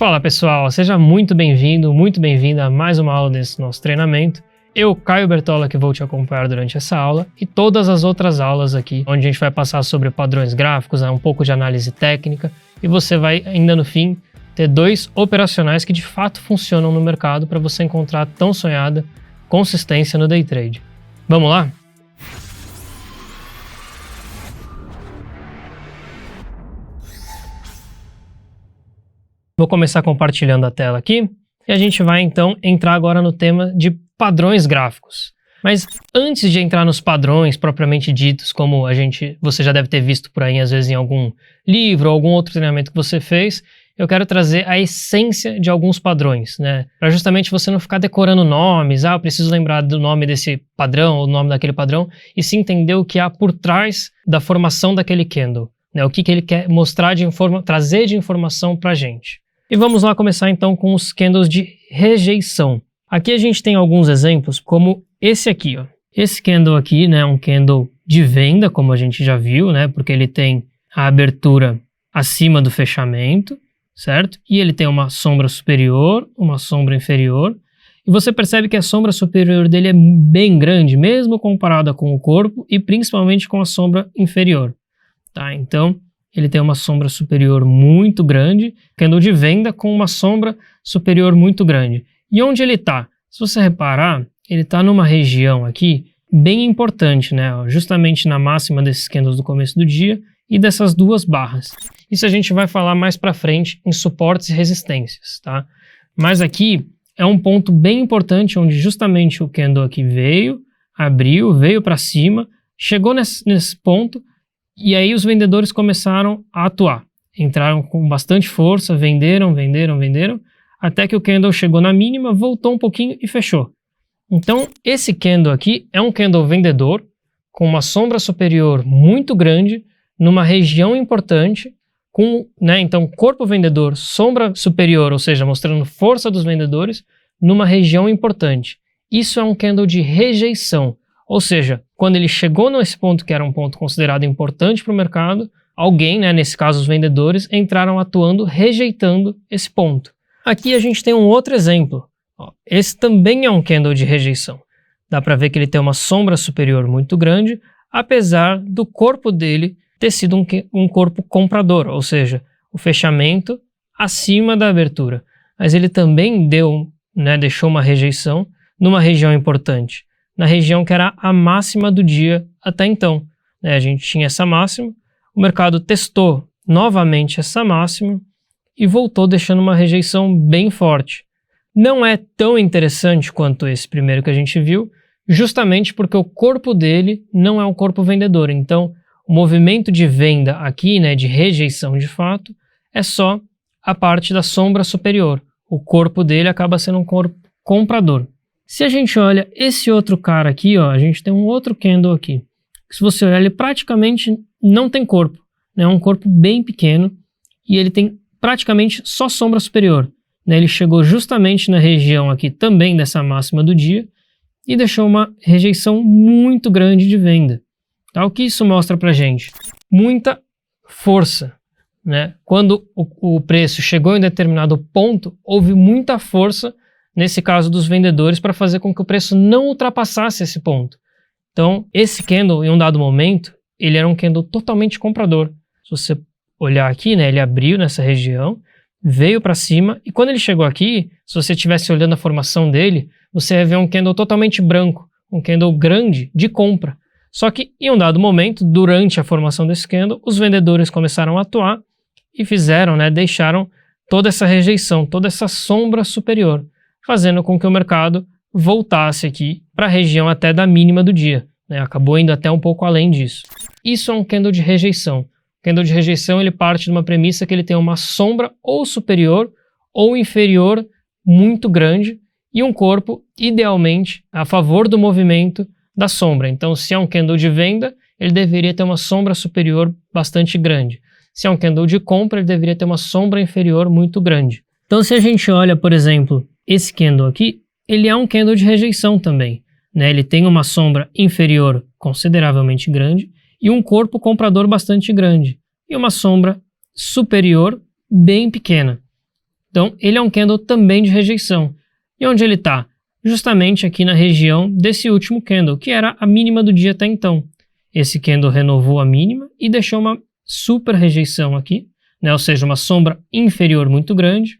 Fala pessoal, seja muito bem-vindo, muito bem-vinda a mais uma aula desse nosso treinamento. Eu, Caio Bertola, que vou te acompanhar durante essa aula e todas as outras aulas aqui, onde a gente vai passar sobre padrões gráficos, um pouco de análise técnica e você vai, ainda no fim, ter dois operacionais que de fato funcionam no mercado para você encontrar a tão sonhada consistência no day trade. Vamos lá? Vou começar compartilhando a tela aqui e a gente vai então entrar agora no tema de padrões gráficos. Mas antes de entrar nos padrões propriamente ditos, como você já deve ter visto por aí às vezes em algum livro ou algum outro treinamento que você fez, eu quero trazer a essência de alguns padrões, né? Para justamente você não ficar decorando nomes, eu preciso lembrar do nome desse padrão ou do nome daquele padrão, e sim entender o que há por trás da formação daquele candle, né? O que ele quer mostrar trazer de informação para a gente. E vamos lá começar então com os candles de rejeição. Aqui a gente tem alguns exemplos, como esse aqui, ó. Esse candle aqui, né, é um candle de venda, como a gente já viu, né, porque ele tem a abertura acima do fechamento, certo? E ele tem uma sombra superior, uma sombra inferior. E você percebe que a sombra superior dele é bem grande, mesmo comparada com o corpo e principalmente com a sombra inferior, tá? Então, ele tem uma sombra superior muito grande, candle de venda com uma sombra superior muito grande. E onde ele está? Se você reparar, ele está numa região aqui bem importante, né? Justamente na máxima desses candles do começo do dia e dessas duas barras. Isso a gente vai falar mais para frente em suportes e resistências, tá? Mas aqui é um ponto bem importante onde justamente o candle aqui veio, abriu, veio para cima, chegou nesse ponto. E aí os vendedores começaram a atuar, entraram com bastante força, venderam, até que o candle chegou na mínima, voltou um pouquinho e fechou. Então esse candle aqui é um candle vendedor, com uma sombra superior muito grande, numa região importante, então corpo vendedor, sombra superior, ou seja, mostrando força dos vendedores, numa região importante. Isso é um candle de rejeição. Ou seja, quando ele chegou nesse ponto que era um ponto considerado importante para o mercado, alguém, né, nesse caso os vendedores, entraram atuando, rejeitando esse ponto. Aqui a gente tem um outro exemplo. Esse também é um candle de rejeição. Dá para ver que ele tem uma sombra superior muito grande, apesar do corpo dele ter sido um corpo comprador, ou seja, o fechamento acima da abertura. Mas ele também deixou uma rejeição numa região importante, na região que era a máxima do dia até então. A gente tinha essa máxima, o mercado testou novamente essa máxima e voltou deixando uma rejeição bem forte. Não é tão interessante quanto esse primeiro que a gente viu, justamente porque o corpo dele não é um corpo vendedor. Então, o movimento de venda aqui, né, de rejeição de fato, é só a parte da sombra superior. O corpo dele acaba sendo um corpo comprador. Se a gente olha esse outro cara aqui, ó, a gente tem um outro candle aqui. Se você olhar, ele praticamente não tem corpo, né? É um corpo bem pequeno e ele tem praticamente só sombra superior, né? Ele chegou justamente na região aqui também dessa máxima do dia e deixou uma rejeição muito grande de venda. Tá? O que isso mostra pra gente? Muita força, né? Quando o preço chegou em determinado ponto, houve muita força nesse caso dos vendedores, para fazer com que o preço não ultrapassasse esse ponto. Então, esse candle, em um dado momento, ele era um candle totalmente comprador. Se você olhar aqui, né, ele abriu nessa região, veio para cima, e quando ele chegou aqui, se você estivesse olhando a formação dele, você ia ver um candle totalmente branco, um candle grande de compra. Só que, em um dado momento, durante a formação desse candle, os vendedores começaram a atuar e deixaram toda essa rejeição, toda essa sombra superior, fazendo com que o mercado voltasse aqui para a região até da mínima do dia, né? Acabou indo até um pouco além disso. Isso é um candle de rejeição. O candle de rejeição ele parte de uma premissa que ele tem uma sombra ou superior ou inferior muito grande e um corpo, idealmente, a favor do movimento da sombra. Então, se é um candle de venda, ele deveria ter uma sombra superior bastante grande. Se é um candle de compra, ele deveria ter uma sombra inferior muito grande. Então, se a gente olha, por exemplo, esse candle aqui, ele é um candle de rejeição também, né? Ele tem uma sombra inferior consideravelmente grande e um corpo comprador bastante grande e uma sombra superior bem pequena. Então, ele é um candle também de rejeição. E onde ele está? Justamente aqui na região desse último candle, que era a mínima do dia até então. Esse candle renovou a mínima e deixou uma super rejeição aqui, né? Ou seja, uma sombra inferior muito grande,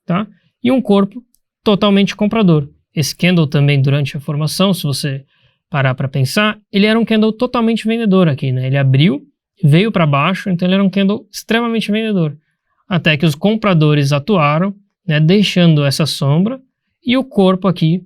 tá? E um corpo totalmente comprador. Esse candle também, durante a formação, se você parar para pensar, ele era um candle totalmente vendedor aqui, né? Ele abriu, veio para baixo, então ele era um candle extremamente vendedor. Até que os compradores atuaram, né? Deixando essa sombra e o corpo aqui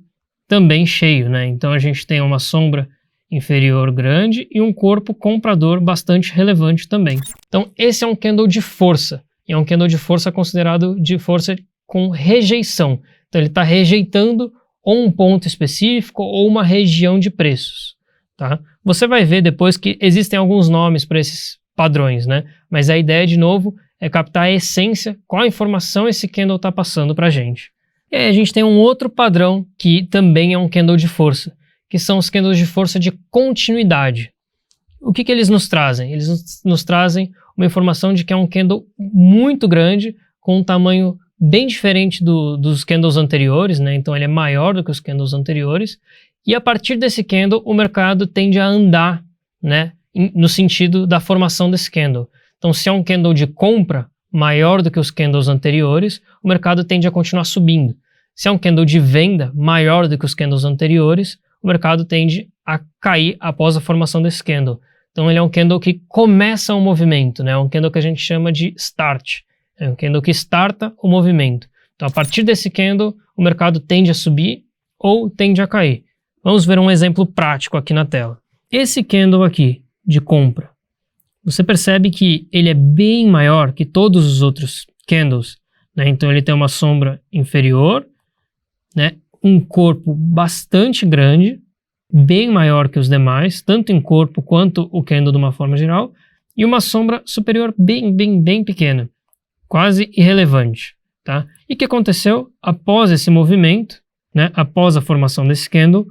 também cheio, né? Então a gente tem uma sombra inferior grande e um corpo comprador bastante relevante também. Então esse é um candle de força, e é um candle de força considerado de força com rejeição. Então ele está rejeitando ou um ponto específico ou uma região de preços, tá? Você vai ver depois que existem alguns nomes para esses padrões, né? Mas a ideia, de novo, é captar a essência, qual a informação esse candle está passando para a gente. E aí a gente tem um outro padrão que também é um candle de força, que são os candles de força de continuidade. O que eles nos trazem? Eles nos trazem uma informação de que é um candle muito grande, com um tamanho bem diferente dos candles anteriores, né? Então ele é maior do que os candles anteriores, e a partir desse candle o mercado tende a andar, né? No sentido da formação desse candle. Então se é um candle de compra maior do que os candles anteriores, o mercado tende a continuar subindo. Se é um candle de venda maior do que os candles anteriores, o mercado tende a cair após a formação desse candle. Então ele é um candle que começa um movimento, né? É um candle que a gente chama de start. É um candle que starta o movimento. Então a partir desse candle, o mercado tende a subir ou tende a cair. Vamos ver um exemplo prático aqui na tela. Esse candle aqui, de compra, você percebe que ele é bem maior que todos os outros candles, né? Então ele tem uma sombra inferior, né? Um corpo bastante grande, bem maior que os demais, tanto em corpo quanto o candle de uma forma geral, e uma sombra superior bem pequena, quase irrelevante, tá? E o que aconteceu após esse movimento, né? Após a formação desse candle,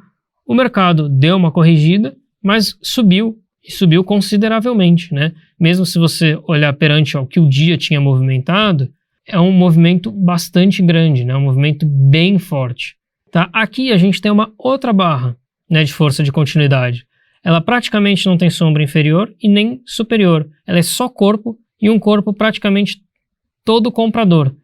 o mercado deu uma corrigida, mas subiu, e subiu consideravelmente, né? Mesmo se você olhar perante ao que o dia tinha movimentado, é um movimento bastante grande, né? Um movimento bem forte. Tá? Aqui a gente tem uma outra barra, né, de força de continuidade. Ela praticamente não tem sombra inferior e nem superior. Ela é só corpo e um corpo praticamente todo comprador.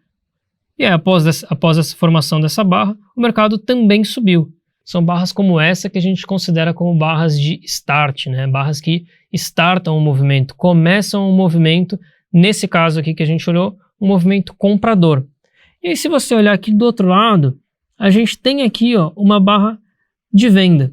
E aí, após essa formação dessa barra, o mercado também subiu. São barras como essa que a gente considera como barras de start, né? Barras que startam o movimento, começam o movimento, nesse caso aqui que a gente olhou, um movimento comprador. E aí, se você olhar aqui do outro lado, a gente tem aqui, ó, uma barra de venda,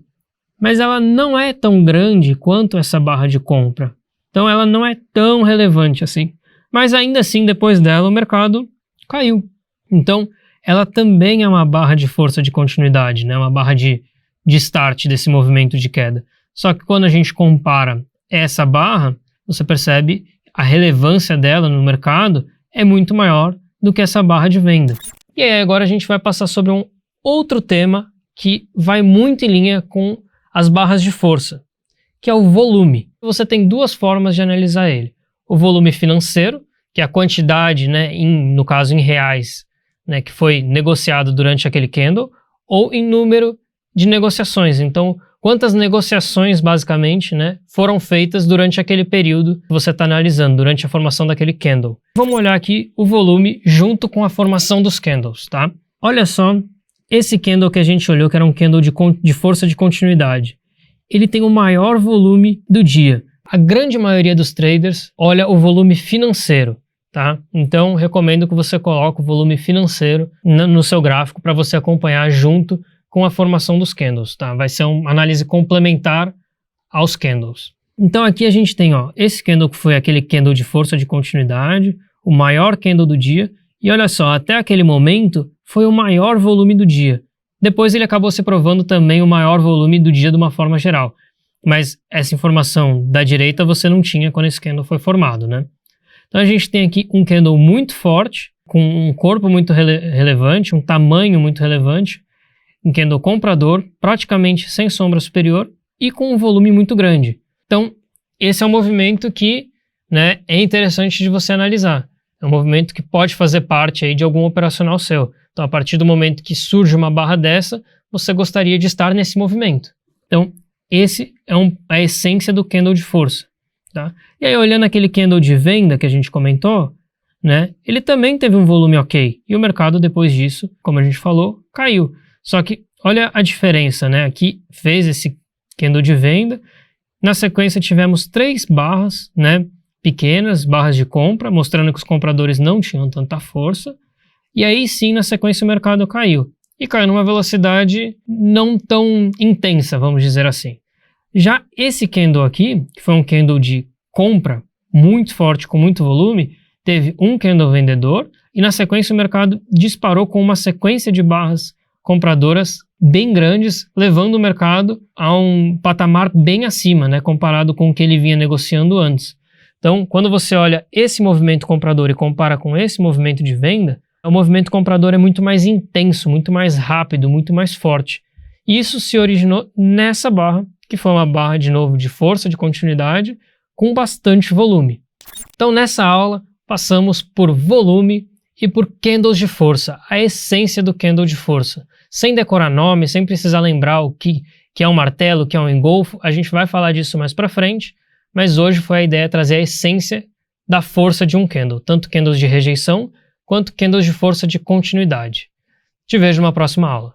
mas ela não é tão grande quanto essa barra de compra. Então ela não é tão relevante assim. Mas ainda assim, depois dela, o mercado caiu. Então ela também é uma barra de força de continuidade, né? Uma barra de start desse movimento de queda. Só que quando a gente compara essa barra, você percebe a relevância dela no mercado é muito maior do que essa barra de venda. E aí agora a gente vai passar sobre um outro tema que vai muito em linha com as barras de força, que é o volume. Você tem duas formas de analisar ele. O volume financeiro, que é a quantidade, né, no caso em reais, né, que foi negociado durante aquele candle, ou em número de negociações. Então, quantas negociações, basicamente, né, foram feitas durante aquele período que você está analisando, durante a formação daquele candle. Vamos olhar aqui o volume junto com a formação dos candles, tá? Olha só, esse candle que a gente olhou, que era um candle de força de continuidade, ele tem o maior volume do dia. A grande maioria dos traders olha o volume financeiro, tá? Então, recomendo que você coloque o volume financeiro no seu gráfico para você acompanhar junto com a formação dos candles, tá? Vai ser uma análise complementar aos candles. Então, aqui a gente tem, ó, esse candle que foi aquele candle de força de continuidade, o maior candle do dia, e olha só, até aquele momento foi o maior volume do dia. Depois ele acabou se provando também o maior volume do dia de uma forma geral. Mas essa informação da direita você não tinha quando esse candle foi formado, né? Então a gente tem aqui um candle muito forte, com um corpo muito relevante, um tamanho muito relevante, um candle comprador, praticamente sem sombra superior e com um volume muito grande. Então esse é um movimento que, né, é interessante de você analisar. É um movimento que pode fazer parte aí de algum operacional seu. Então, a partir do momento que surge uma barra dessa, você gostaria de estar nesse movimento. Então, esse é a essência do candle de força. Tá? E aí, olhando aquele candle de venda que a gente comentou, né, ele também teve um volume ok. E o mercado, depois disso, como a gente falou, caiu. Só que, olha a diferença, né? Aqui fez esse candle de venda. Na sequência, tivemos 3 barras, né, pequenas, barras de compra, mostrando que os compradores não tinham tanta força. E aí sim, na sequência, o mercado caiu. E caiu numa velocidade não tão intensa, vamos dizer assim. Já esse candle aqui, que foi um candle de compra muito forte, com muito volume, teve um candle vendedor e na sequência o mercado disparou com uma sequência de barras compradoras bem grandes, levando o mercado a um patamar bem acima, né, comparado com o que ele vinha negociando antes. Então, quando você olha esse movimento comprador e compara com esse movimento de venda, o movimento comprador é muito mais intenso, muito mais rápido, muito mais forte. E isso se originou nessa barra, que foi uma barra, de novo, de força, de continuidade, com bastante volume. Então, nessa aula, passamos por volume e por candles de força, a essência do candle de força. Sem decorar nome, sem precisar lembrar o que é um martelo, o que é um engolfo, a gente vai falar disso mais pra frente, mas hoje foi a ideia trazer a essência da força de um candle, tanto candles de rejeição quanto candles de força de continuidade. Te vejo numa próxima aula.